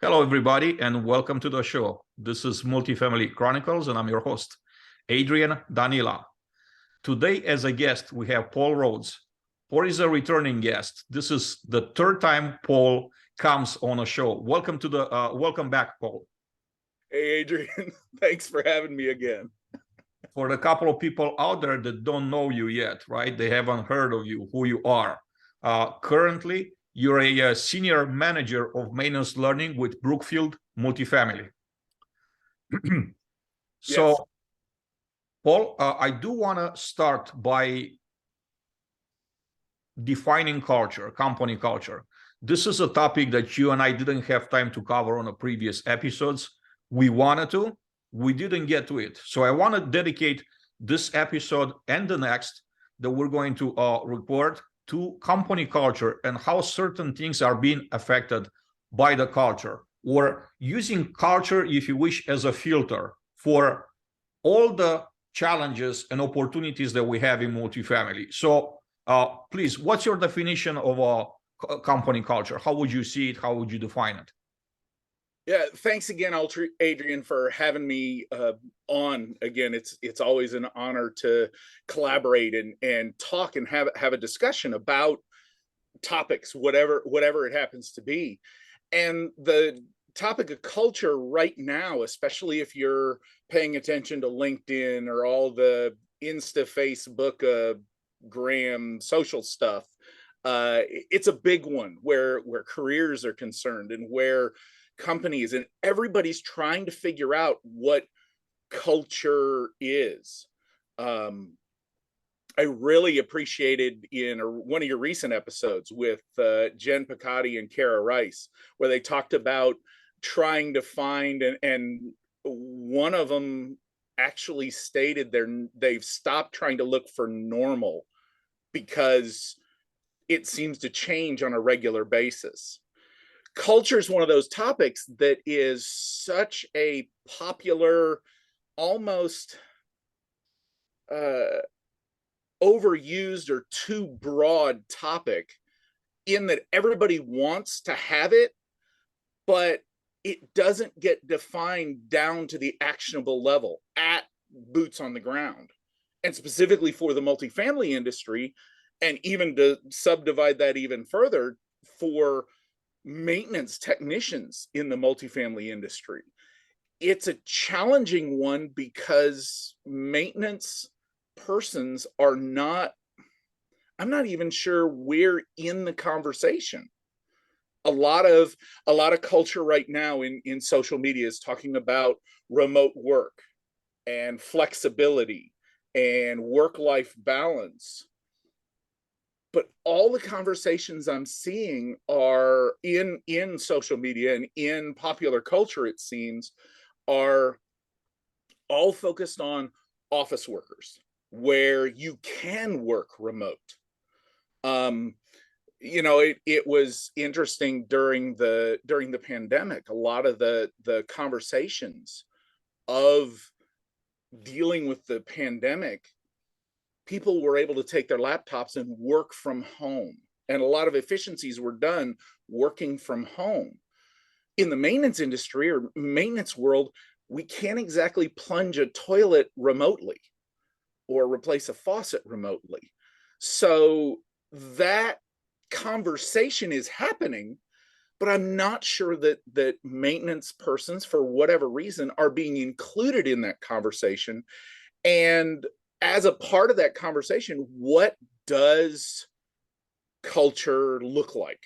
Hello, everybody, and welcome to the show. This is Multifamily Chronicles, and I'm your host, Adrian Danila. Today, as a guest, we have Paul Rhodes. Paul is a returning guest. This is the third time Paul comes on a show. Welcome back, Paul. Hey, Adrian, thanks for having me again. For the couple of people out there that don't know you yet, right? They haven't heard of you, who you are. Currently, you're a senior manager of maintenance learning with Brookfield Multifamily. So, Yes. Paul, I do want to start by defining culture, company culture. This is a topic that you and I didn't have time to cover on the previous episodes. We wanted to, we didn't get to it. So I want to dedicate this episode and the next that we're going to report to company culture and how certain things are being affected by the culture, or using culture, if you wish, as a filter for all the challenges and opportunities that we have in multifamily. So please, what's your definition of a company culture? How would you see it? How would you define it? Yeah, thanks again, Adrian, for having me on again. It's always an honor to collaborate and talk and have a discussion about topics, whatever it happens to be. And the topic of culture right now, especially if you're paying attention to LinkedIn or all the Insta, Facebook, Gram, social stuff, it's a big one where careers are concerned and where companies and everybody's trying to figure out what culture is. I really appreciated in one of your recent episodes with Jen Picotti and Kara Rice, where they talked about trying to find, and one of them actually stated they've stopped trying to look for normal because it seems to change on a regular basis. Culture is one of those topics that is such a popular, almost overused or too broad topic, in that everybody wants to have it, but it doesn't get defined down to the actionable level at boots on the ground. And specifically for the multifamily industry, and even to subdivide that even further, for maintenance technicians in the multifamily industry, it's a challenging one because maintenance persons are not, I'm not even sure we're in the conversation. A lot of culture right now in social media is talking about remote work and flexibility and work-life balance. But all the conversations I'm seeing are in social media and in popular culture, it seems, are all focused on office workers, where you can work remote. It was interesting during the pandemic. A lot of the conversations of dealing with the pandemic, people were able to take their laptops and work from home, and a lot of efficiencies were done working from home. In the maintenance industry or maintenance world, we can't exactly plunge a toilet remotely or replace a faucet remotely. So that conversation is happening, but I'm not sure that maintenance persons, for whatever reason, are being included in that conversation. And as a part of that conversation, what does culture look like?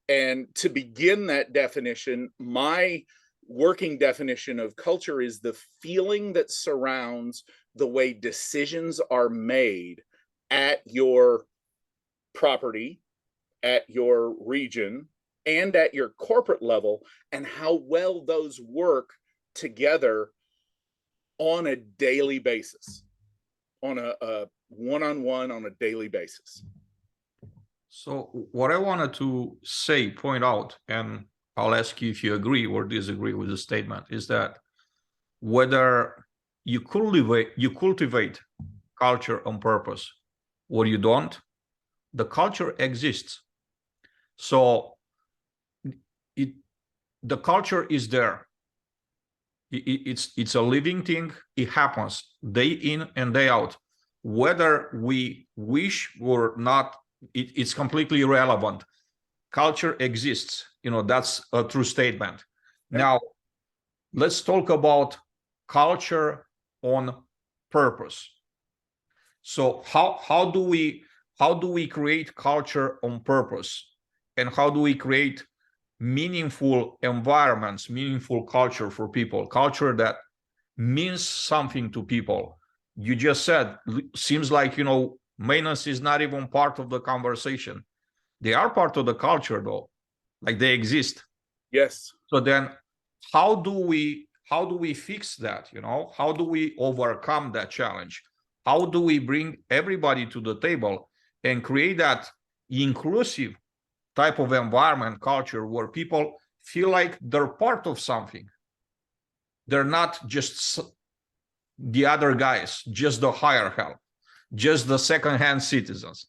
And to begin that definition, my working definition of culture is the feeling that surrounds the way decisions are made at your property, at your region, and at your corporate level, and how well those work together on a daily basis, on a one-on-one, on a daily basis. So what I wanted to point out, and I'll ask you if you agree or disagree with the statement, is that whether you cultivate culture on purpose or you don't, the culture exists. So the culture is there. It's a living thing. It happens day in and day out. Whether we wish or not, it's completely irrelevant. Culture exists. That's a true statement. Now, let's talk about culture on purpose. So how do we create culture on purpose, and how do we create meaningful environments, meaningful culture for people, culture that means something to people? You just said, seems like, maintenance is not even part of the conversation. They are part of the culture, though, like they exist. Yes. So then how do we fix that? How do we overcome that challenge? How do we bring everybody to the table and create that inclusive type of environment, culture, where people feel like they're part of something? They're not just the other guys, just the hired help, just the second-hand citizens.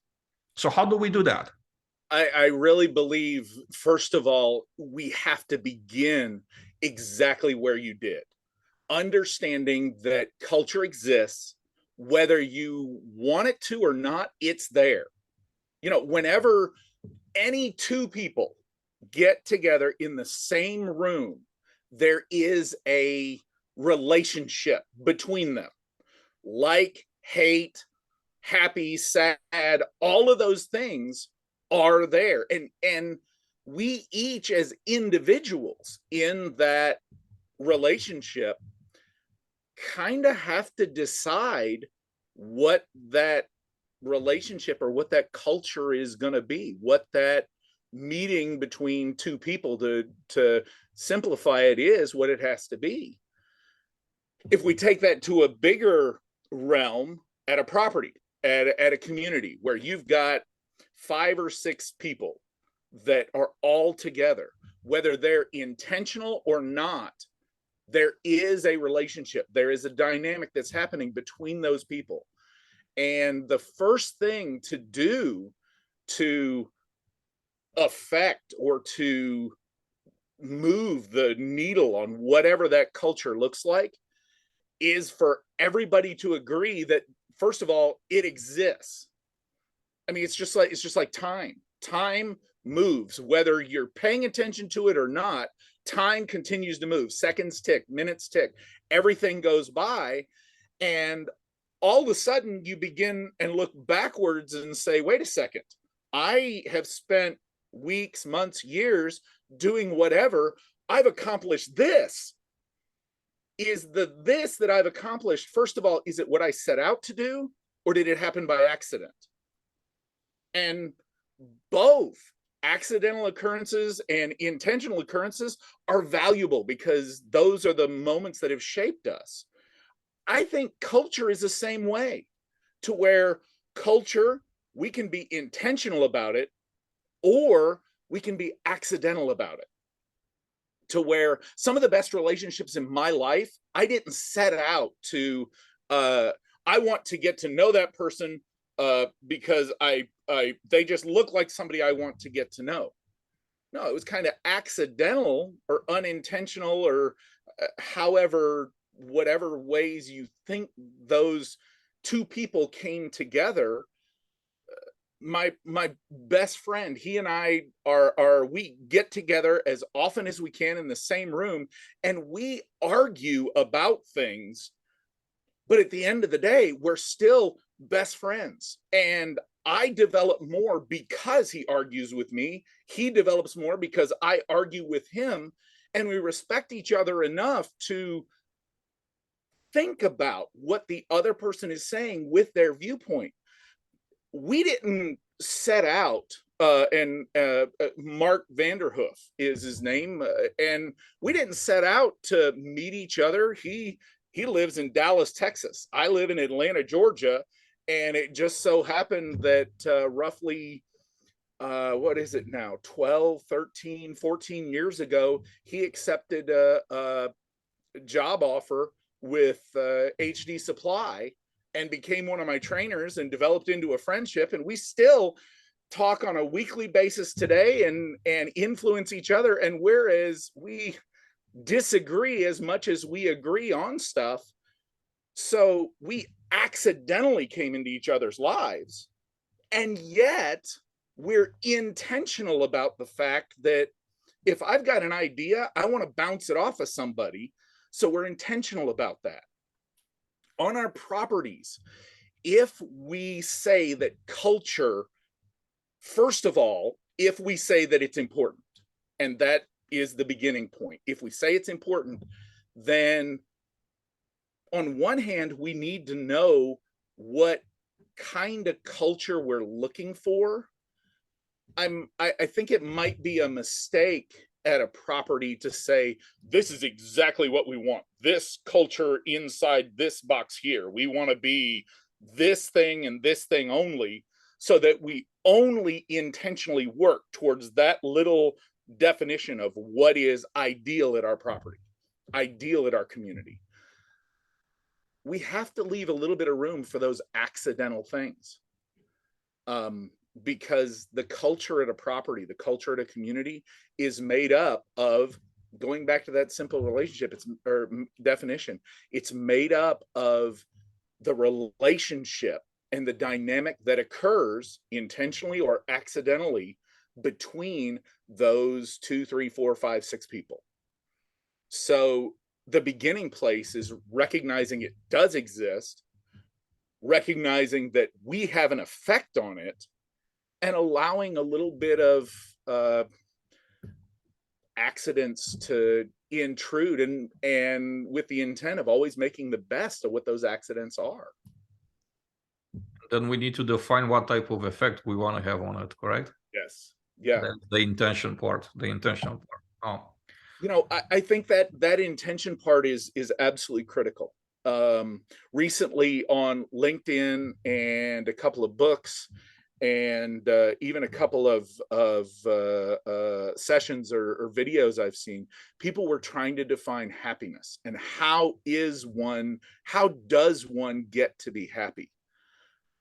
So how do we do that? I really believe, first of all, we have to begin exactly where you did. Understanding that culture exists, whether you want it to or not, it's there. Whenever any two people get together in the same room, there is a relationship between them. Like, hate, happy, sad, all of those things are there. And we each as individuals in that relationship kind of have to decide what that relationship or what that culture is going to be, what that meeting between two people, to simplify it, is what it has to be. If we take that to a bigger realm, at a property, at a community where you've got 5 or 6 people that are all together, whether they're intentional or not, there is a relationship, there is a dynamic that's happening between those people. And the first thing to do to affect or to move the needle on whatever that culture looks like is for everybody to agree that, first of all, it exists. I mean, it's just like time moves, whether you're paying attention to it or not. Time continues to move. Seconds tick, minutes tick, everything goes by. And all of a sudden you begin and look backwards and say, wait a second, I have spent weeks, months, years doing whatever. I've accomplished this. Is this that I've accomplished, first of all, is it what I set out to do, or did it happen by accident? And both accidental occurrences and intentional occurrences are valuable, because those are the moments that have shaped us. I think culture is the same way, to where culture, we can be intentional about it, or we can be accidental about it. To where some of the best relationships in my life, I didn't set out to, I want to get to know that person because they just look like somebody I want to get to know. No, it was kind of accidental or unintentional, or whatever ways you think those two people came together. My best friend, he and I we get together as often as we can in the same room, and we argue about things, but at the end of the day, we're still best friends. And I develop more because he argues with me. He develops more because I argue with him, and we respect each other enough to think about what the other person is saying with their viewpoint. We didn't set out, and Mark Vanderhoof is his name, and we didn't set out to meet each other. He lives in Dallas, Texas. I live in Atlanta, Georgia, and it just so happened that roughly, what is it now, 12, 13, 14 years ago, he accepted a job offer with HD Supply and became one of my trainers and developed into a friendship. And we still talk on a weekly basis today and influence each other. And whereas we disagree as much as we agree on stuff, so we accidentally came into each other's lives. And yet we're intentional about the fact that if I've got an idea, I want to bounce it off of somebody. So we're intentional about that. On our properties, if we say that culture, first of all, if we say that it's important, and that is the beginning point, if we say it's important, then on one hand, we need to know what kind of culture we're looking for. I think it might be a mistake at a property to say, this is exactly what we want. This culture inside this box here. We want to be this thing and this thing only, so that we only intentionally work towards that little definition of what is ideal at our property, ideal at our community. We have to leave a little bit of room for those accidental things. Because the culture at a property, the culture at a community is made up of, going back to that simple relationship, or definition, it's made up of the relationship and the dynamic that occurs intentionally or accidentally between those 2, 3, 4, 5, 6 people. So the beginning place is recognizing it does exist, recognizing that we have an effect on it, and allowing a little bit of accidents to intrude, and with the intent of always making the best of what those accidents are. Then we need to define what type of effect we want to have on it, correct? Yes. Yeah. That's the intentional part. Oh. You know, I think that intention part is absolutely critical. Recently on LinkedIn and a couple of books, and even a couple of sessions or videos I've seen, people were trying to define happiness and how does one get to be happy?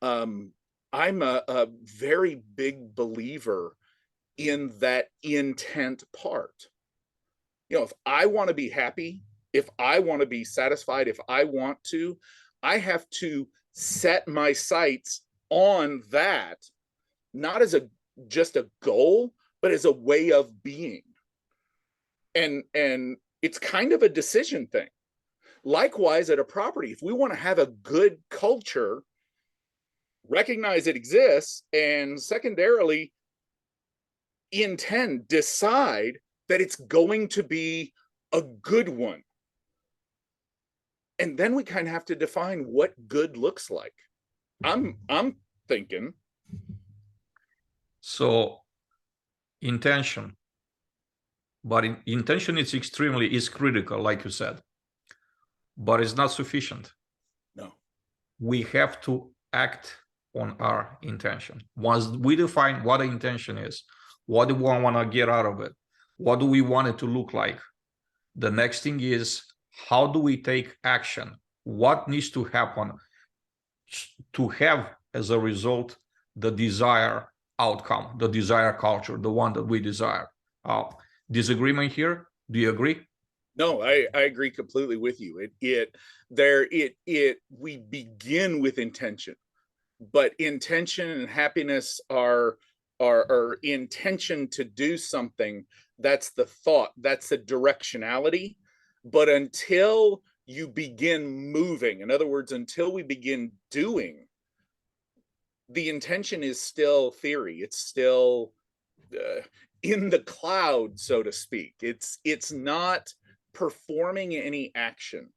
I'm a very big believer in that intent part. You know, if I want to be happy, if I want to be satisfied, if I want to, I have to set my sights on that, not as just a goal, but as a way of being. And it's kind of a decision thing. Likewise, at a property, if we want to have a good culture, recognize it exists, and secondarily, decide that it's going to be a good one. And then we kind of have to define what good looks like. I'm thinking. So intention, but intention is critical, like you said, but it's not sufficient. No. We have to act on our intention. Once we define what the intention is, what do we want to get out of it? What do we want it to look like? The next thing is, how do we take action? What needs to happen to have, as a result, the desired outcome, the desired culture, the one that we desire? Disagreement here? Do you agree? No, I agree completely with you. We begin with intention, but intention and happiness are intention to do something. That's the thought, that's the directionality. But until you begin moving, in other words, until we begin doing, the intention is still theory. It's still in the cloud, so to speak. It's not performing any action.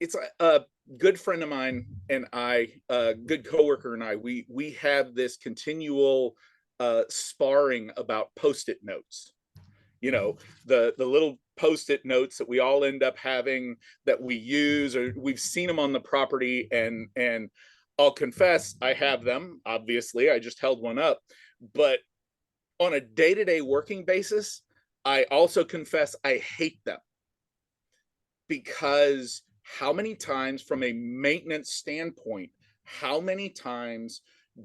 It's a good friend of mine and I, a good coworker and I, we have this continual sparring about Post-it notes. You know, the little Post-it notes that we all end up having that we use, or we've seen them on the property, and I'll confess I have them. Obviously, I just held one up, but on a day-to-day working basis, I also confess I hate them, because how many times, from a maintenance standpoint, how many times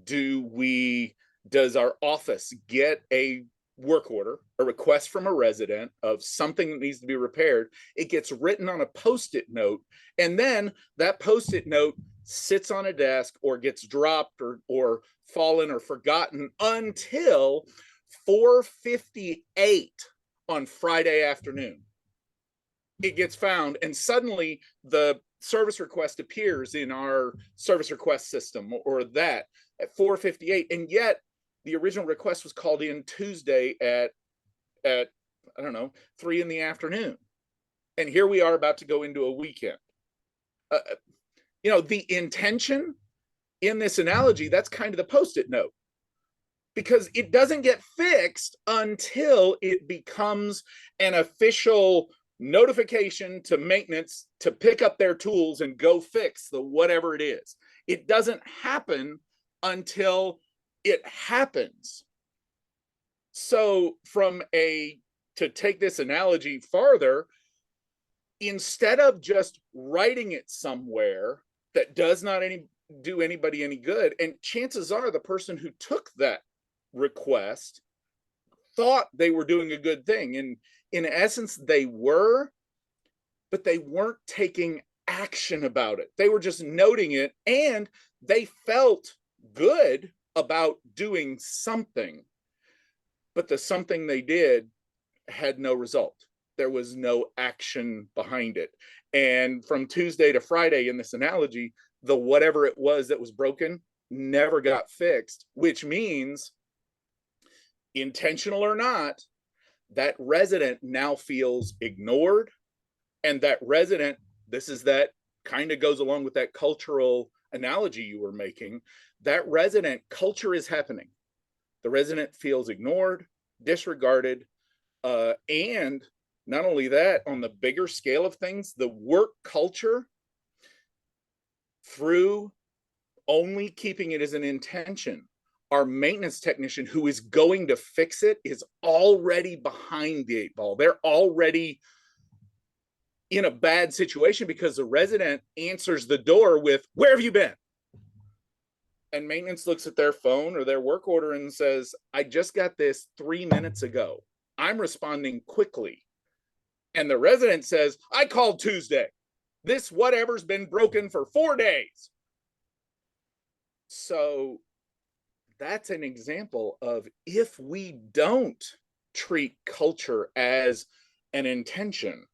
does our office get a work order, a request from a resident of something that needs to be repaired? It gets written on a Post-it note, and then that Post-it note sits on a desk or gets dropped or fallen or forgotten until 4:58 on Friday afternoon. It gets found, and suddenly the service request appears in our service request system, or that at 4:58, and yet the original request was called in Tuesday at I don't know, 3 in the afternoon, and here we are about to go into a weekend. The intention in this analogy, that's kind of the Post-it note, because it doesn't get fixed until it becomes an official notification to maintenance to pick up their tools and go fix the whatever it is. It doesn't happen until it happens. So to take this analogy farther, instead of just writing it somewhere that does not do anybody any good, and chances are the person who took that request thought they were doing a good thing, and in essence they were, but they weren't taking action about it. They were just noting it, and they felt good about doing something, but the something they did had no result. There was no action behind it. And from Tuesday to Friday in this analogy, the whatever it was that was broken never got fixed, which means, intentional or not, that resident now feels ignored. And that resident, that kind of goes along with that cultural analogy you were making, that resident, culture is happening. The resident feels ignored, disregarded, and not only that, on the bigger scale of things, the work culture, through only keeping it as an intention, our maintenance technician who is going to fix it is already behind the 8 ball. They're already in a bad situation because the resident answers the door with, "Where have you been?" And maintenance looks at their phone or their work order and says, "I just got this 3 minutes ago. I'm responding quickly." And the resident says, "I called Tuesday. This whatever's been broken for 4 days." So that's an example of, if we don't treat culture as an intention,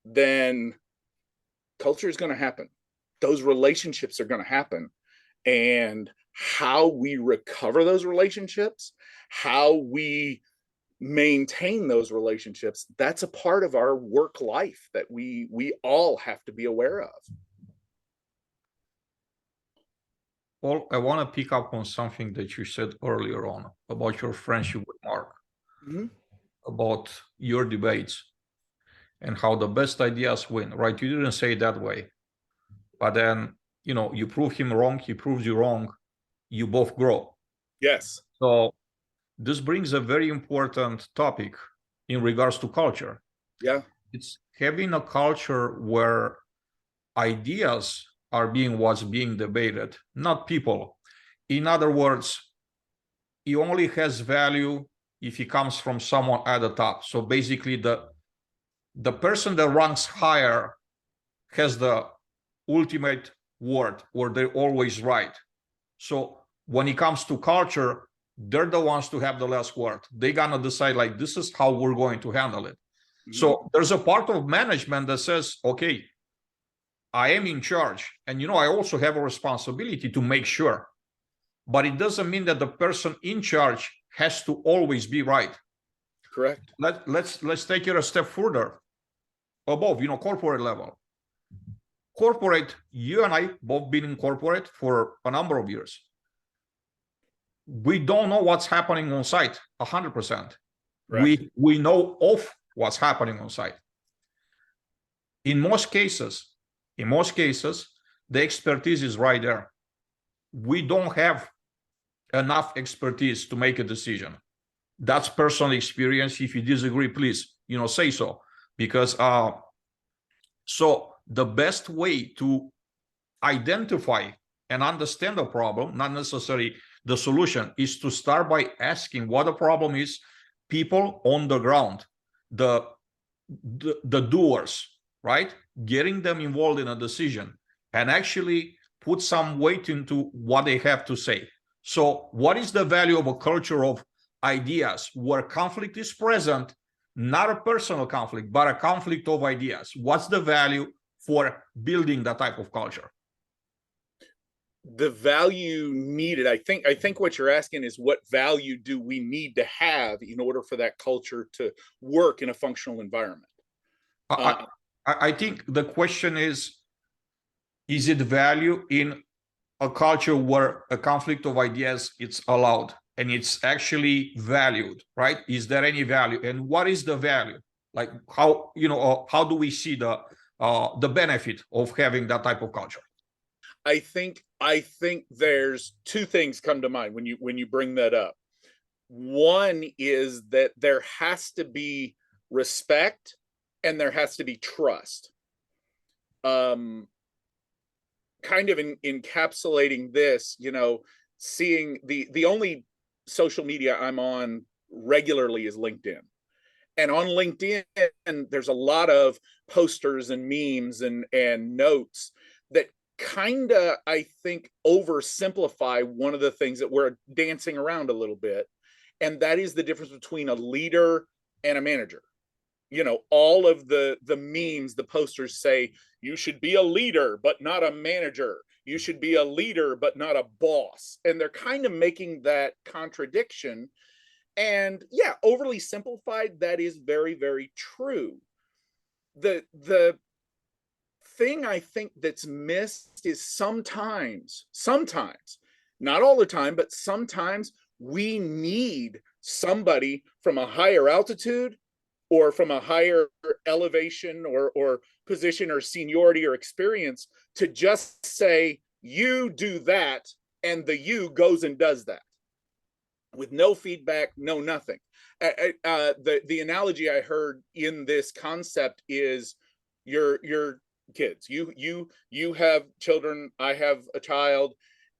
then culture is going to happen. Those relationships are going to happen. And how we recover those relationships, how we maintain those relationships, that's a part of our work life that we all have to be aware of. Paul, I want to pick up on something that you said earlier on about your friendship with Mark, about your debates and how the best ideas win, right? You didn't say it that way, but then, you prove him wrong, he proves you wrong, you both grow. Yes. So this brings a very important topic in regards to culture. Yeah. It's having a culture where ideas are what's being debated, not people. In other words, he only has value if he comes from someone at the top. So basically the person that ranks higher has the ultimate word, or they're always right. So when it comes to culture, they're the ones to have the last word. They're gonna decide, like, this is how we're going to handle it. So there's a part of management that says, okay, I am in charge, and I also have a responsibility to make sure, but it doesn't mean that the person in charge has to always be right. Correct. Let's take it a step further above, corporate level. Corporate, you and I both been in corporate for a number of years. We don't know what's happening on site 100%. We know of what's happening on site. In most cases, the expertise is right there. We don't have enough expertise to make a decision. That's personal experience. If you disagree, please, say so. Because So the best way to identify and understand the problem, not necessarily the solution, is to start by asking what the problem is. People on the ground, the doers, right? Getting them involved in a decision and actually put some weight into what they have to say. So what is the value of a culture of ideas where conflict is present, not a personal conflict, but a conflict of ideas? What's the value for building that type of culture? The value needed, I think what you're asking is, what value do we need to have in order for that culture to work in a functional environment? I think the question is it value in a culture where a conflict of ideas it's allowed and it's actually valued, right? Is there any value, and what is the value? Like how do we see the benefit of having that type of culture? I think there's two things come to mind when you bring that up. One is that there has to be respect and there has to be trust. Kind of encapsulating this, seeing the only social media I'm on regularly is LinkedIn. And on LinkedIn, there's a lot of posters and memes and notes that kind of, I think, oversimplify one of the things that we're dancing around a little bit. And that is the difference between a leader and a manager. All of the memes, the posters say, you should be a leader, but not a manager. You should be a leader, but not a boss. And they're kind of making that contradiction. And yeah, overly simplified, that is very, very true. The thing I think that's missed is sometimes, not all the time, but sometimes we need somebody from a higher altitude or from a higher elevation or position or seniority or experience to just say, you do that, and the you goes and does that with no feedback, no nothing. The analogy I heard in this concept is your kids. You have children, I have a child,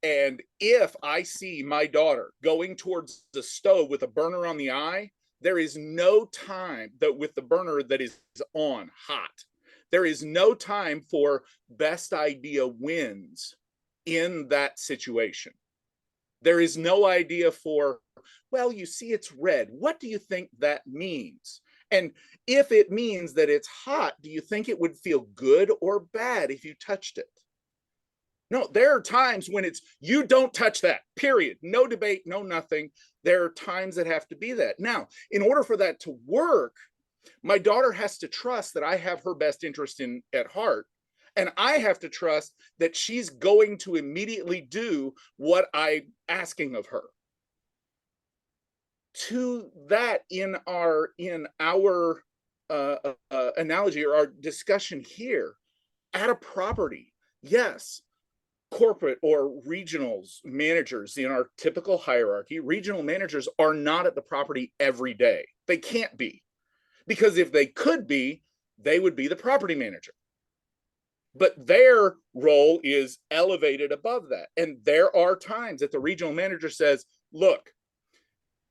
and if I see my daughter going towards the stove with a burner on the eye, there is no time that with the burner that is on hot, there is no time for best idea wins in that situation. There is no idea for, well, you see it's red. What do you think that means? And if it means that it's hot, do you think it would feel good or bad if you touched it? No, there are times when it's, you don't touch that, period. No debate, no nothing. There are times that have to be that. Now, in order for that to work, my daughter has to trust that I have her best interest at heart. And I have to trust that she's going to immediately do what I'm asking of her. To that, in our analogy or our discussion here, at a property, yes, corporate or regionals managers in our typical hierarchy, regional managers are not at the property every day. They can't be, because if they could be, they would be the property manager. But their role is elevated above that. And there are times that the regional manager says, look,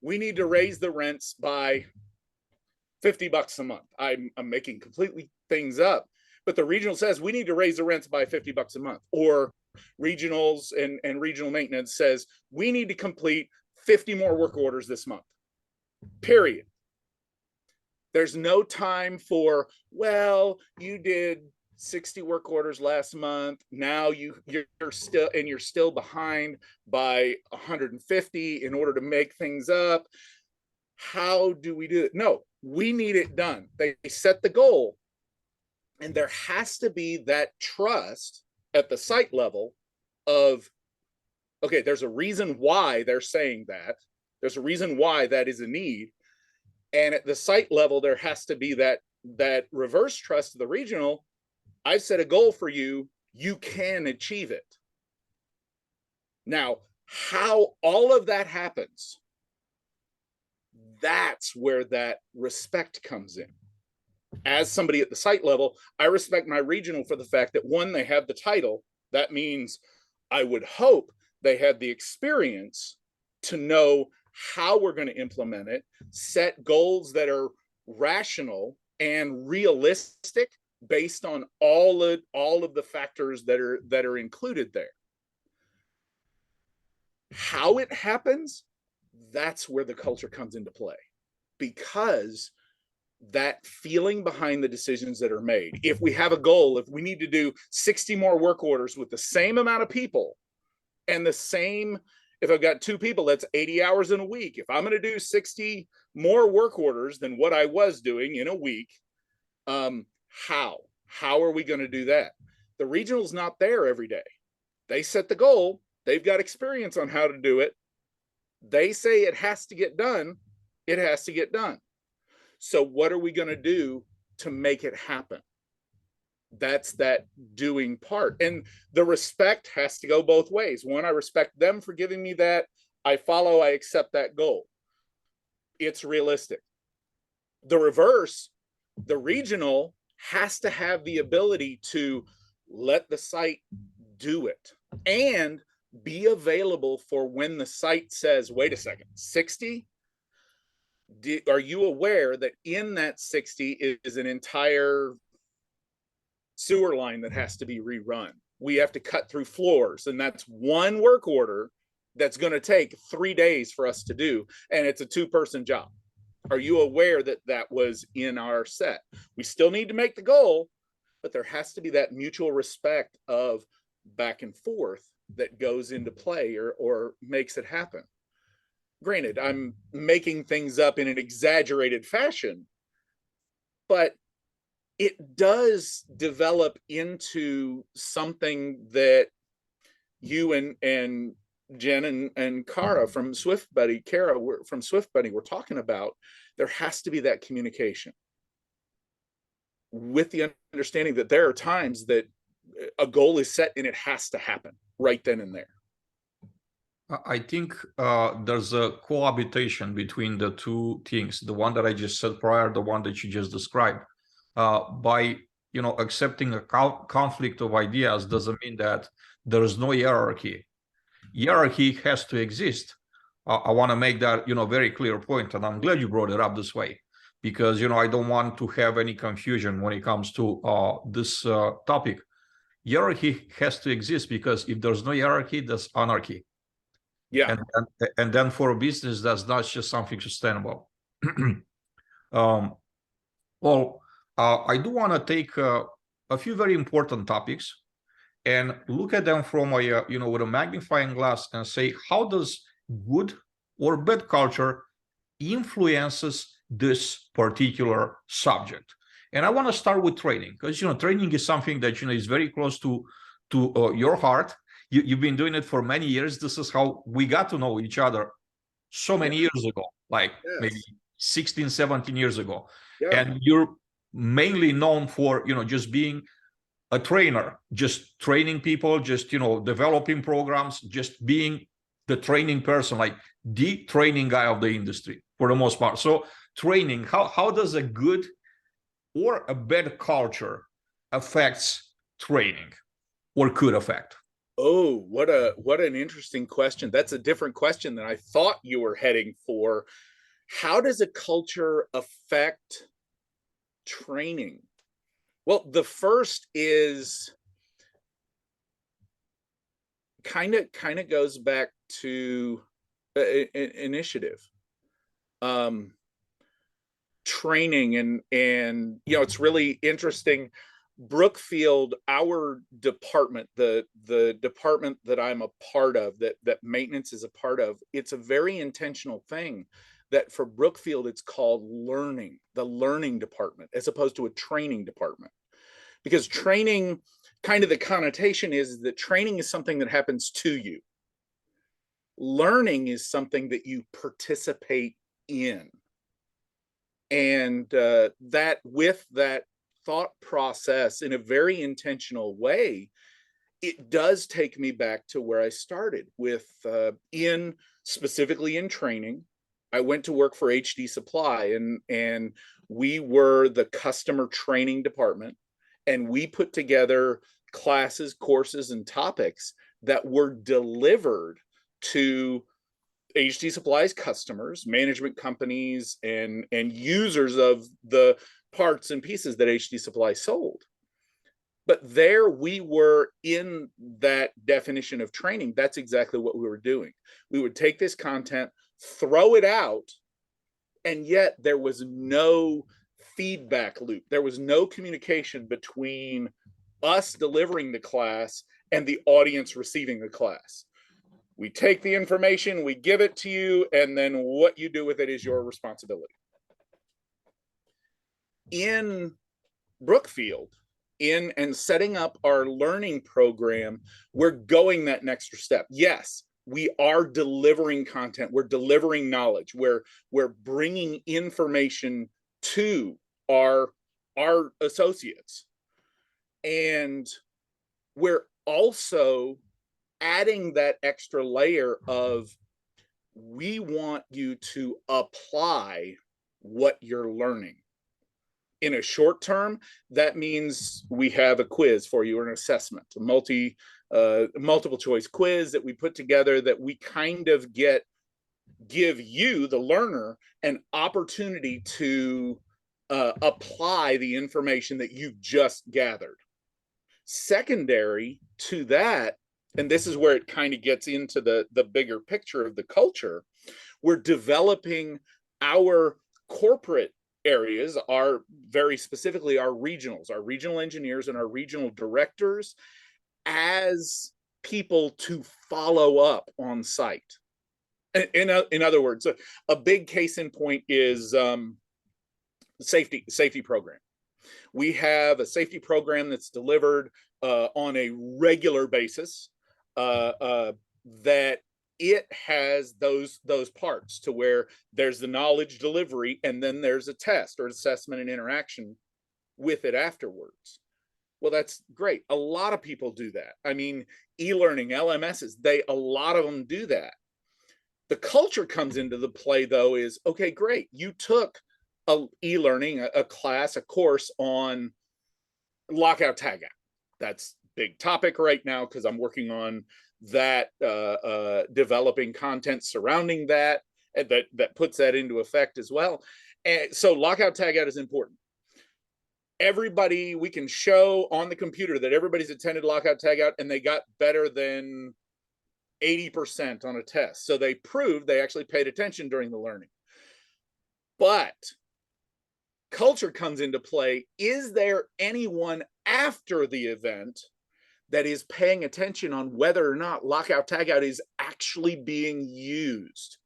we need to raise the rents by $50 a month. I'm making completely things up, but the regional says we need to raise the rents by $50 a month. Or regionals and regional maintenance says we need to complete 50 more work orders this month, period. There's no time for, well, you did 60 work orders last month. Now you're still behind by 150 in order to make things up. How do we do it? No, we need it done. They set the goal, and there has to be that trust at the site level of, okay, there's a reason why they're saying that. There's a reason why that is a need. And at the site level, there has to be that reverse trust to the regional. I've set a goal for you. You can achieve it. Now, how all of that happens, that's where that respect comes in. as somebody at the site level, I respect my regional for the fact that, one, they have the title. That means I would hope they had the experience to know how we're going to implement it, set goals that are rational and realistic based on all of the factors that are included there. How it happens, that's where the culture comes into play, because that feeling behind the decisions that are made. If we have a goal, if we need to do 60 more work orders with the same amount of people and the same, if I've got 2 people, that's 80 hours in a week. If I'm going to do 60 more work orders than what I was doing in a week, how are we going to do that? The regional's not there every day. They set the goal. They've got experience on how to do it. They say it has to get done. It has to get done. So what are we going to do to make it happen? That's that doing part. And the respect has to go both ways. One, I respect them for giving me that. I follow, I accept that goal. It's realistic. The reverse, the regional has to have the ability to let the site do it and be available for when the site says, wait a second, 60? Are you aware that in that 60 is an entire sewer line that has to be rerun? We have to cut through floors, and that's one work order that's going to take 3 days for us to do, and it's a 2-person job. Are you aware that that was in our set? We still need to make the goal, but there has to be that mutual respect of back and forth that goes into play or makes it happen. Granted, I'm making things up in an exaggerated fashion, but it does develop into something that you and Jen and Kara from Swift Buddy, Kara from Swift Buddy, were talking about. There has to be that communication with the understanding that there are times that a goal is set and it has to happen right then and there. I think there's a cohabitation between the two things. The one that I just said prior, the one that you just described. By accepting a conflict of ideas doesn't mean that there is no hierarchy. Hierarchy has to exist. I want to make that very clear point, and I'm glad you brought it up this way, because I don't want to have any confusion when it comes to this topic. Hierarchy has to exist, because if there's no hierarchy, there's anarchy. Yeah. And then for a business, that's not just something sustainable. Well, I do want to take a few very important topics and look at them from a with a magnifying glass and say, how does good or bad culture influences this particular subject? And I want to start with training, because training is something that is very close to your heart. You've been doing it for many years. This is how we got to know each other so many years ago, like maybe 16, 17 years ago. Yeah. And you're mainly known for, just being a trainer, just training people, just, developing programs, just being the training person, like the training guy of the industry for the most part. So training, how does a good or a bad culture affects training, or could affect? Oh, what an interesting question. That's a different question than I thought you were heading for. How does a culture affect training? Well, the first is kind of goes back to initiative, training, and it's really interesting. Brookfield, our department, the department that I'm a part of, that maintenance is a part of, it's a very intentional thing that for Brookfield, it's called learning, the learning department, as opposed to a training department. Because training, kind of the connotation is that training is something that happens to you. Learning is something that you participate in. And that with that thought process in a very intentional way, it does take me back to where I started with specifically in training. I went to work for HD Supply, and We were the customer training department, and we put together classes, courses, and topics that were delivered to HD Supply's customers, management companies, and users of the parts and pieces that HD Supply sold. But there we were in that definition of training. That's exactly what we were doing. We would take this content, throw it out, and yet there was no feedback loop. There was no communication between us delivering the class and the audience receiving the class. We take the information, we give it to you, and then what you do with it is your responsibility. In Brookfield, and setting up our learning program, we're going that next step. Yes, we are delivering content, we're delivering knowledge, we're bringing information to our associates, and we're also adding that extra layer of, we want you to apply what you're learning. In a short term, that means we have a quiz for you, or an assessment, a multiple choice quiz that we put together, that we kind of give you, the learner, an opportunity to apply the information that you've just gathered. Secondary to that, and this is where it kind of gets into the bigger picture of the culture, we're developing our corporate areas, are very specifically our regional engineers and our regional directors, as people to follow up on site. In other words, a big case in point is safety program. We have a safety program that's delivered on a regular basis, that it has those parts to where there's the knowledge delivery, and then there's a test or assessment and interaction with it afterwards. Well, that's great. A lot of people do that. I mean, e-learning, LMSs, a lot of them do that. The culture comes into the play, though, is, okay, great. You took e-learning, a class, a course on lockout tagout. That's big topic right now, because I'm working on that, developing content surrounding that, and that puts that into effect as well. And so lockout tagout is important. Everybody, we can show on the computer that everybody's attended lockout tagout, and they got better than 80% on a test. So they proved they actually paid attention during the learning. But culture comes into play. Is there anyone after the event that is paying attention on whether or not lockout tagout is actually being used?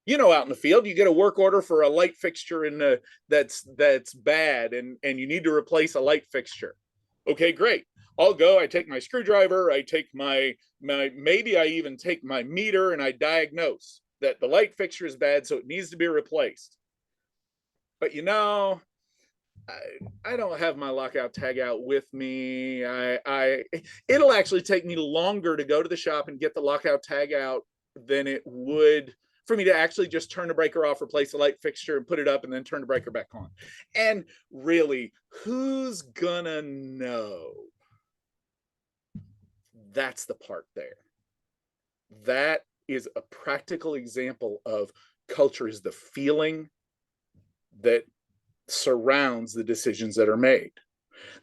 You know, out in the field, you get a work order for a light fixture that's bad, and you need to replace a light fixture. Okay, great. I'll go, I take my screwdriver, I take my maybe I even take my meter, and I diagnose that the light fixture is bad, so it needs to be replaced. But you know, I don't have my lockout tagout with me. It'll actually take me longer to go to the shop and get the lockout tagout than it would for me to actually just turn the breaker off, replace the light fixture, and put it up, and then turn the breaker back on. And really, who's gonna know? That's the part there. That is a practical example of culture is the feeling that surrounds the decisions that are made.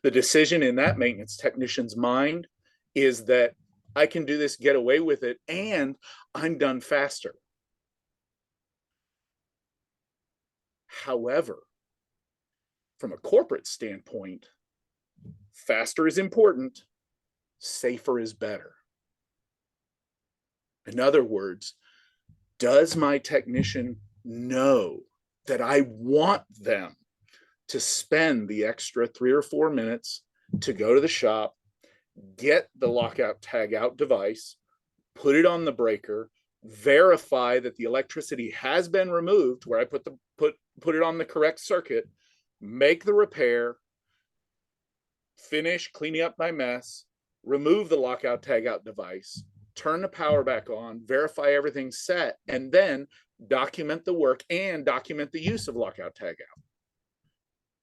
The decision in that maintenance technician's mind is that I can do this, get away with it, and I'm done faster. However, from a corporate standpoint, faster is important, safer is better. In other words, does my technician know that I want them to spend the extra 3 or 4 minutes to go to the shop, get the lockout tagout device, put it on the breaker, verify that the electricity has been removed where I put it on the correct circuit, make the repair, finish cleaning up my mess, remove the lockout tagout device, turn the power back on, verify everything's set, and then document the work and document the use of lockout tagout.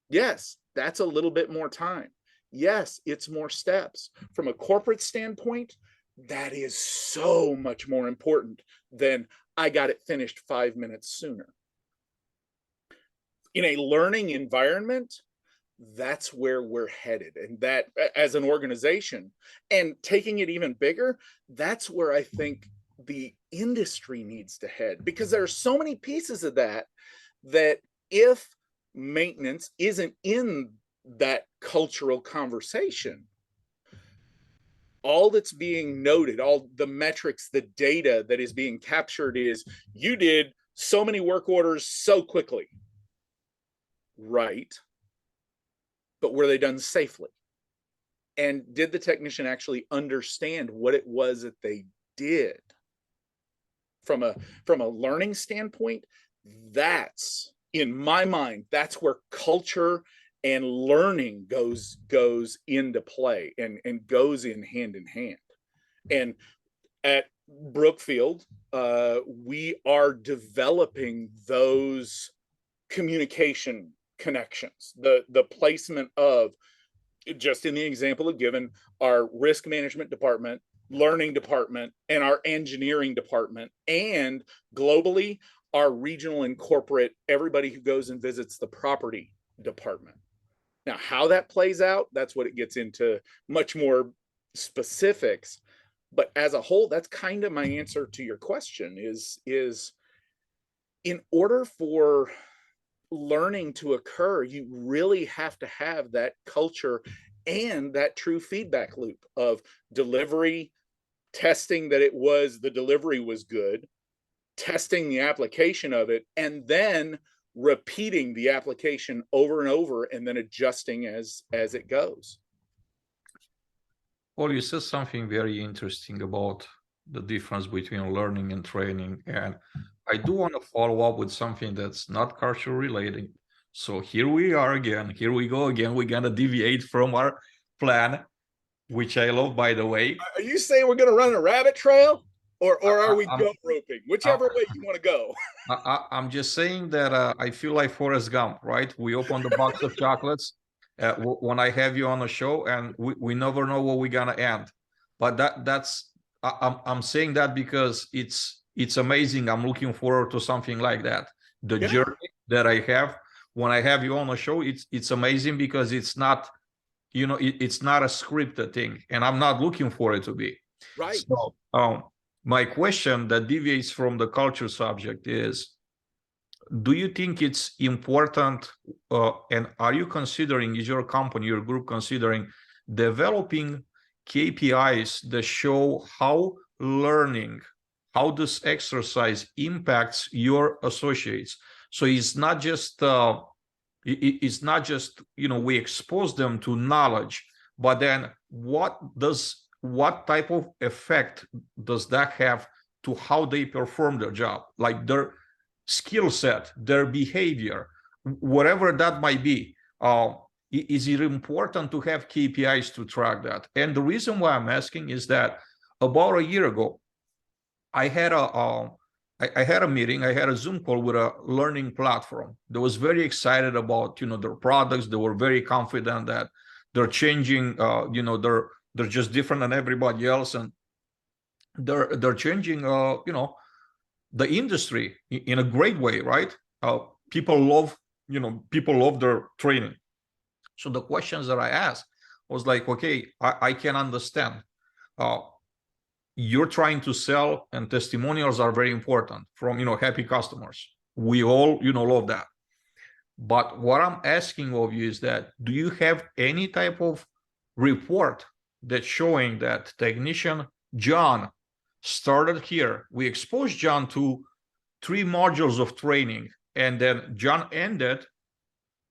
Yes, that's a little bit more time. Yes, it's more steps. From a corporate standpoint, that is so much more important than I got it finished 5 minutes sooner. In a learning environment, that's where we're headed. And that, as an organization, and taking it even bigger, that's where I think the industry needs to head, because there are so many pieces of that if maintenance isn't in that cultural conversation, all that's being noted, all the metrics, the data that is being captured is, you did so many work orders so quickly. Right. But were they done safely? And did the technician actually understand what it was that they did? From a learning standpoint, that's, in my mind, that's where culture and learning goes into play and goes in hand. And at Brookfield, we are developing those communication connections, the placement of, just in the example of given, our risk management department, learning department, and our engineering department, and globally our regional and corporate, everybody who goes and visits the property department. Now, how that plays out, that's what it gets into much more specifics. But as a whole, that's kind of my answer to your question is in order for learning to occur, you really have to have that culture and that true feedback loop of delivery, testing that the delivery was good, testing the application of it, and then repeating the application over and over, and then adjusting as it goes. Well, you said something very interesting about the difference between learning and training. And I do want to follow up with something that's not culture related. So here we are again. Here we go again. We're going to deviate from our plan, which I love, by the way. Are you saying we're going to run a rabbit trail? Or are we goat roping? Whichever way you want to go. I'm just saying that I feel like Forrest Gump, right? We open the box of chocolates when I have you on the show, and we never know where we're gonna end. But I'm saying that because it's amazing. I'm looking forward to something like that. The journey that I have when I have you on the show, it's amazing because it's not, it's not a scripted thing, and I'm not looking for it to be. Right. So, my question that deviates from the culture subject is, do you think it's important, and are you considering, is your company, your group considering developing KPIs that show how learning, how this exercise impacts your associates? So it's not just, we expose them to knowledge, but then what type of effect does that have to how they perform their job, like their skill set, their behavior, whatever that might be? Is it important to have KPIs to track that? And the reason why I'm asking is that about a year ago, I had a meeting, I had a Zoom call with a learning platform that was very excited about, their products. They were very confident that they're changing, they're just different than everybody else, and they're changing, the industry in a great way, right? People love their training. So the questions that I asked was like, okay, I can understand. You're trying to sell, and testimonials are very important from happy customers. We all love that. But what I'm asking of you is that, do you have any type of report that's showing that technician John started here? We exposed John to 3 modules of training, and then John ended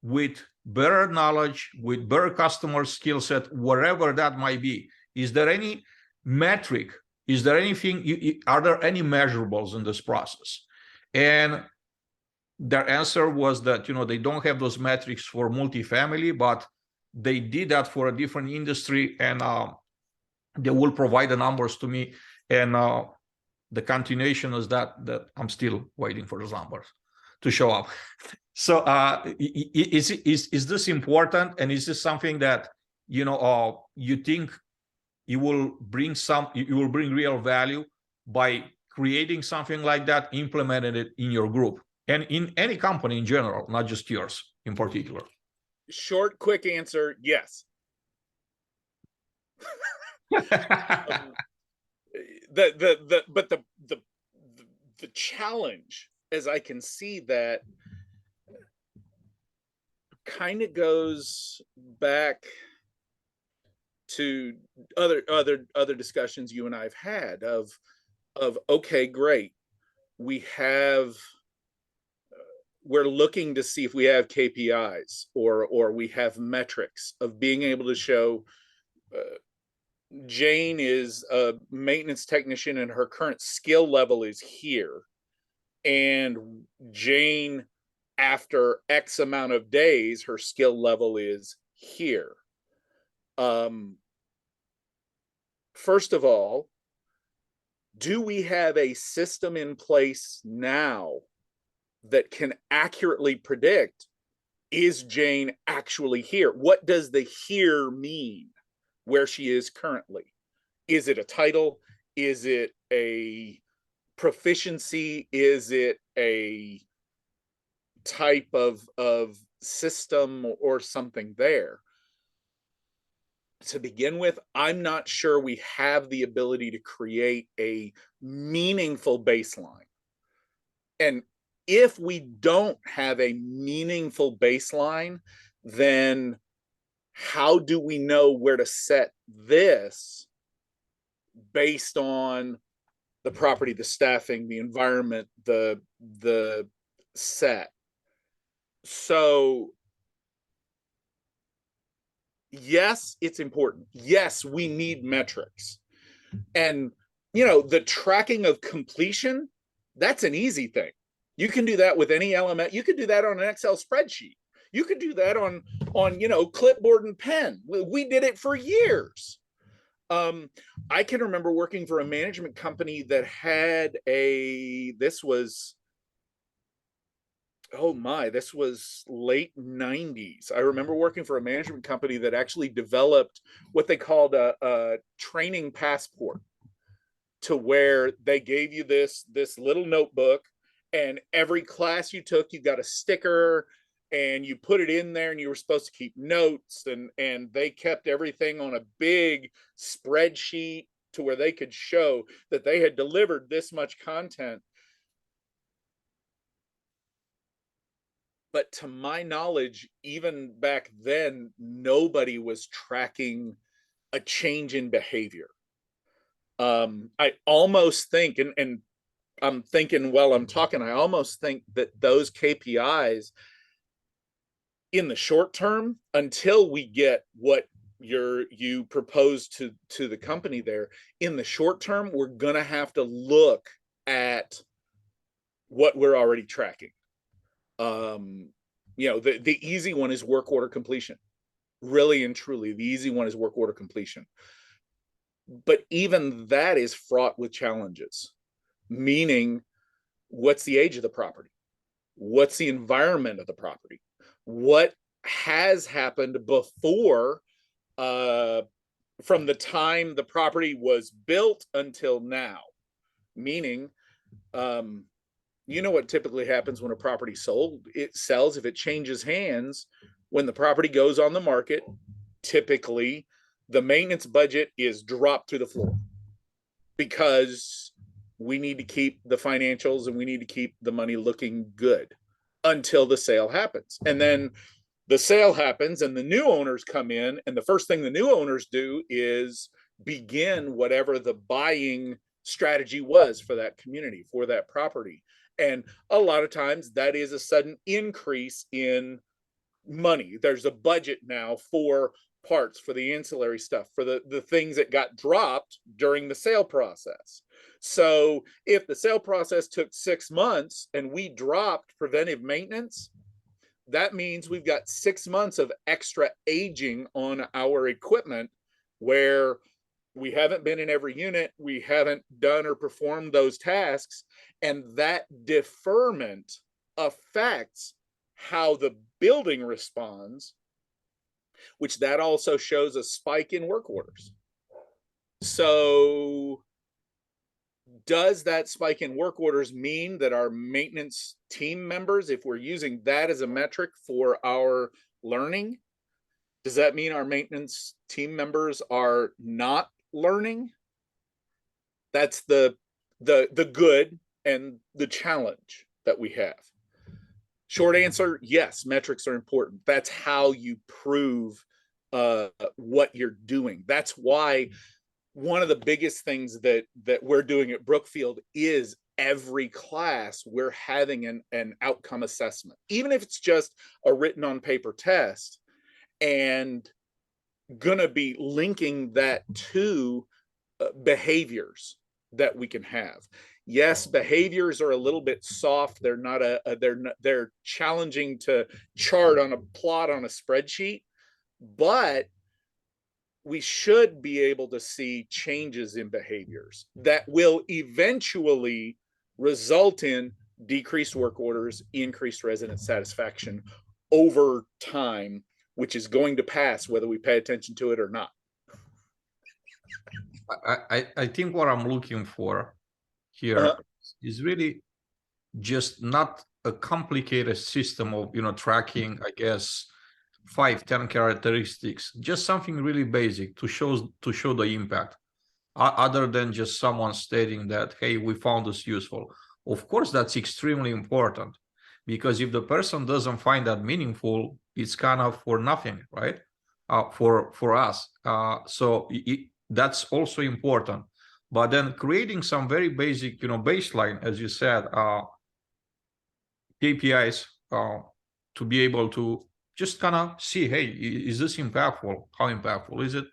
with better knowledge, with better customer skill set, whatever that might be. Is there any metric? Is there anything? Are there any measurables in this process? And their answer was that they don't have those metrics for multifamily, but they did that for a different industry, and they will provide the numbers to me. And the continuation is that I'm still waiting for those numbers to show up. So is this important, and is this something that you think you will bring real value by creating something like that, implementing it in your group and in any company in general, not just yours in particular? Short, quick answer: yes. The challenge, as I can see that, kind of goes back to other discussions you and I've had of okay, great, we're looking to see if we have KPIs or we have metrics of being able to show Jane is a maintenance technician and her current skill level is here, and Jane, after X amount of days, her skill level is here. First of all, do we have a system in place now that can accurately predict, is Jane actually here? What does the here mean where she is currently? Is it a title? Is it a proficiency? Is it a type of system or something there? To begin with, I'm not sure we have the ability to create a meaningful baseline. And if we don't have a meaningful baseline, then how do we know where to set this based on the property, the staffing, the environment, the set? So yes, it's important. Yes, we need metrics. And the tracking of completion, that's an easy thing. You can do that with any element. You could do that on an Excel spreadsheet. You could do that on clipboard and pen. We did it for years. I can remember working for a management company that had this was late 90s. I remember working for a management company that actually developed what they called a training passport, to where they gave you this little notebook, and every class you took, you got a sticker and you put it in there, and you were supposed to keep notes, and they kept everything on a big spreadsheet to where they could show that they had delivered this much content. But to my knowledge, even back then, nobody was tracking a change in behavior. I almost think, and I'm thinking while I'm talking, I almost think that those KPIs in the short term, until we get what you propose to the company there, in the short term, we're going to have to look at what we're already tracking. The easy one is work order completion. Really and truly, the easy one is work order completion. But even that is fraught with challenges, meaning, what's the age of the property? What's the environment of the property? What has happened before, from the time the property was built until now? Meaning, what typically happens when a property sells, if it changes hands, when the property goes on the market, typically the maintenance budget is dropped to the floor, because we need to keep the financials and we need to keep the money looking good until the sale happens. And then the sale happens and the new owners come in, and the first thing the new owners do is begin whatever the buying strategy was for that community, for that property. And a lot of times that is a sudden increase in money. There's a budget now for parts, for the ancillary stuff, for the things that got dropped during the sale process. So if the sale process took 6 months and we dropped preventive maintenance, that means we've got 6 months of extra aging on our equipment, where we haven't been in every unit, we haven't done or performed those tasks, and that deferment affects how the building responds, which that also shows a spike in work orders. So does that spike in work orders mean that our maintenance team members, if we're using that as a metric for our learning, does that mean our maintenance team members are not learning? That's the good and the challenge that we have. Short answer, yes, metrics are important. That's how you prove what you're doing. That's why one of the biggest things that we're doing at Brookfield is every class we're having an outcome assessment, even if it's just a written on paper test, and gonna be linking that to behaviors that we can have. Yes, behaviors are a little bit soft. They're not they're challenging to chart on a plot on a spreadsheet, but we should be able to see changes in behaviors that will eventually result in decreased work orders, increased resident satisfaction over time, which is going to pass whether we pay attention to it or not. I think what I'm looking for here is really just not a complicated system of, tracking, I guess, 5-10 characteristics, just something really basic to show the impact, other than just someone stating that, hey, we found this useful. Of course, that's extremely important, because if the person doesn't find that meaningful, it's kind of for nothing, right? For us. So that's also important. But then creating some very basic, baseline, as you said, KPIs to be able to just kind of see, hey, is this impactful? How impactful is it?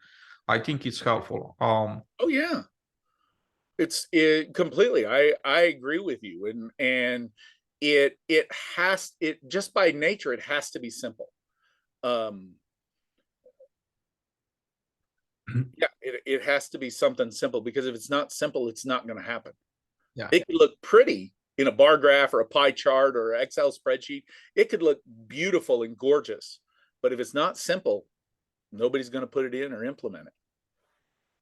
I think it's helpful. Oh yeah, it's completely. I agree with you, and it just by nature it has to be simple. Yeah, it has to be something simple, because if it's not simple, it's not going to happen. Yeah, it could look pretty in a bar graph or a pie chart or an Excel spreadsheet. It could look beautiful and gorgeous, but if it's not simple, nobody's going to put it in or implement it.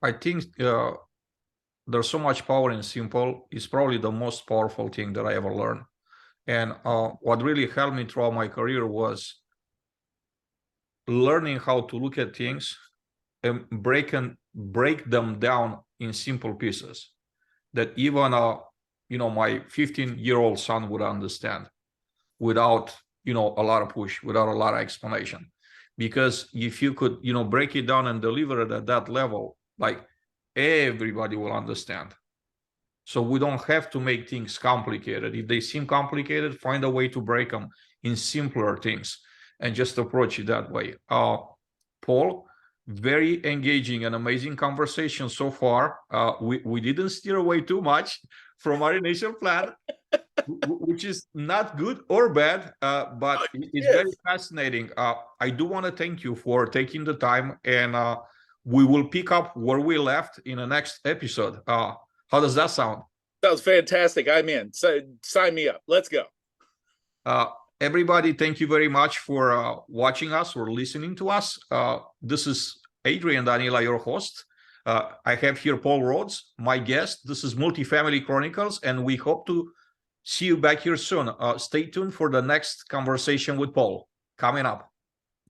I think there's so much power in simple. It's probably the most powerful thing that I ever learned. And what really helped me throughout my career was learning how to look at things and break them down in simple pieces that even my 15-year-old son would understand without a lot of push, without a lot of explanation. Because if you could break it down and deliver it at that level, like, everybody will understand. So we don't have to make things complicated. If they seem complicated, find a way to break them in simpler things and just approach it that way. Paul, very engaging and amazing conversation so far. We didn't steer away too much from our initial plan, which is not good or bad, but it's very fascinating. I do want to thank you for taking the time, and we will pick up where we left in the next episode. How does that sound? Sounds fantastic. I'm in. So sign me up. Let's go. Everybody, thank you very much for watching us or listening to us. This is Adrian Danila, your host. I have here Paul Rhodes, my guest. This is Multifamily Chronicles, and we hope to see you back here soon. Stay tuned for the next conversation with Paul coming up.